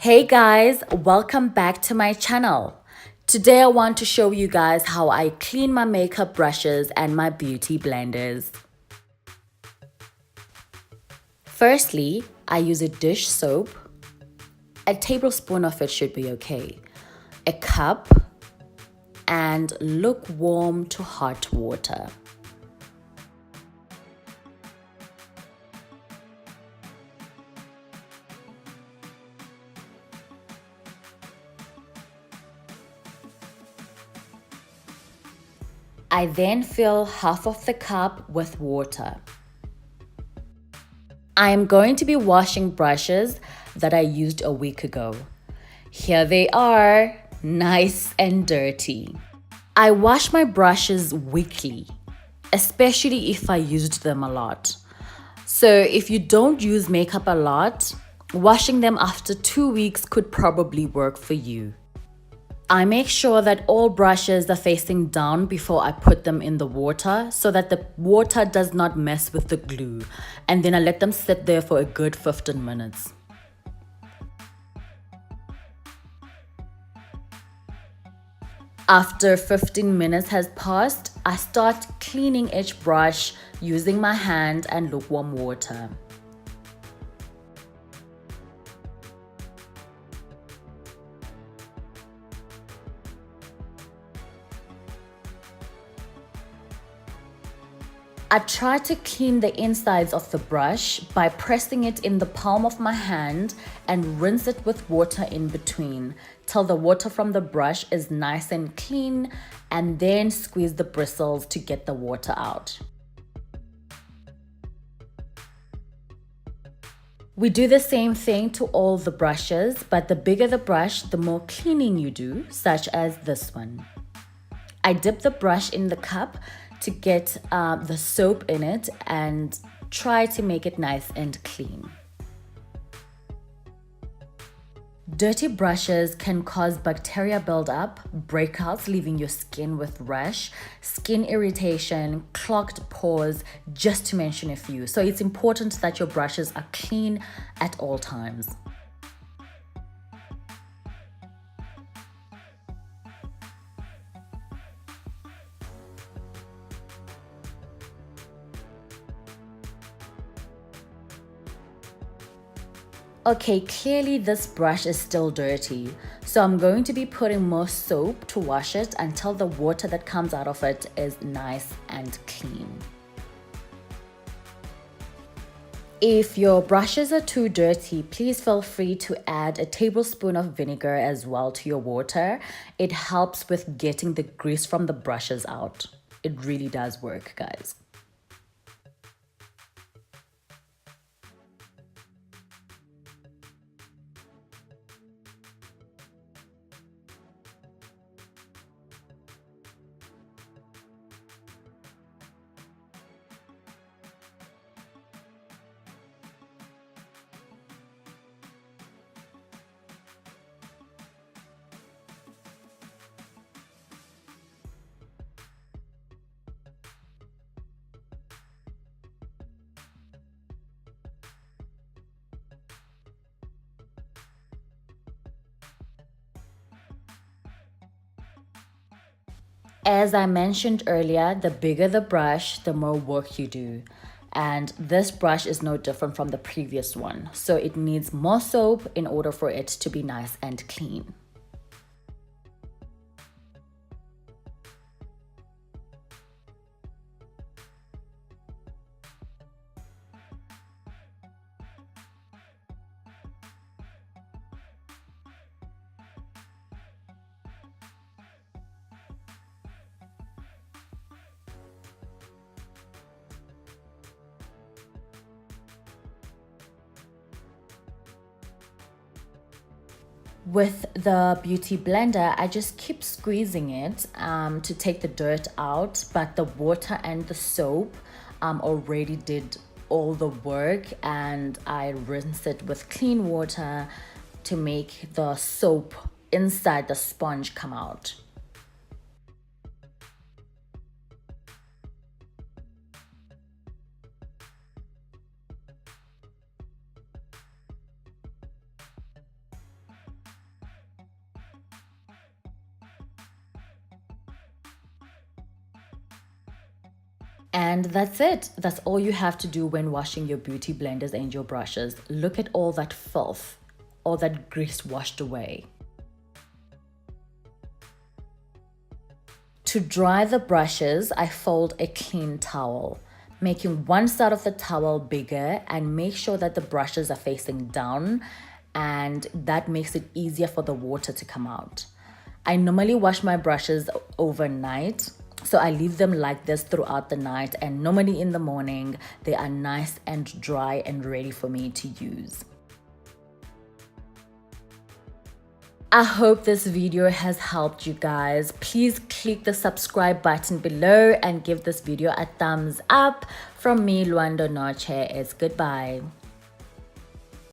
Hey guys, welcome back to my channel. Today I want to show you guys how I clean my makeup brushes and my beauty blenders. Firstly, I use a dish soap. A tablespoon of it should be okay. A cup and lukewarm to hot water. I then fill half of the cup with water. I am going to be washing brushes that I used a week ago. Here they are, nice and dirty. I wash my brushes weekly, especially if I used them a lot. So if you don't use makeup a lot, washing them after 2 weeks could probably work for you. I make sure that all brushes are facing down before I put them in the water so that the water does not mess with the glue, and then I let them sit there for a good 15 minutes. After 15 minutes has passed, I start cleaning each brush using my hand and lukewarm water. I try to clean the insides of the brush by pressing it in the palm of my hand and rinse it with water in between till the water from the brush is nice and clean, and then squeeze the bristles to get the water out. We do the same thing to all the brushes, but the bigger the brush, the more cleaning you do, such as this one. I dip the brush in the cup to get the soap in it and try to make it nice and clean. Dirty brushes can cause bacteria buildup, breakouts leaving your skin with rash, skin irritation, clogged pores, just to mention a few. So it's important that your brushes are clean at all times. Okay, clearly this brush is still dirty, so I'm going to be putting more soap to wash it until the water that comes out of it is nice and clean. If your brushes are too dirty, please feel free to add a tablespoon of vinegar as well to your water. It helps with getting the grease from the brushes out. It really does work, guys. As I mentioned earlier, the bigger the brush, the more work you do. And this brush is no different from the previous one. So it needs more soap in order for it to be nice and clean. With the beauty blender, I just keep squeezing it to take the dirt out, but the water and the soap already did all the work, and I rinse it with clean water to make the soap inside the sponge come out. And that's it. That's all you have to do when washing your beauty blenders and your brushes. Look at all that filth, all that grease washed away. To dry the brushes, I fold a clean towel, making one side of the towel bigger, and make sure that the brushes are facing down, and that makes it easier for the water to come out. I normally wash my brushes overnight, so I leave them like this throughout the night, and normally in the morning they are nice and dry and ready for me to use. I hope this video has helped you guys. Please click the subscribe button below and give this video a thumbs up. From me, Luando Noche, it's goodbye.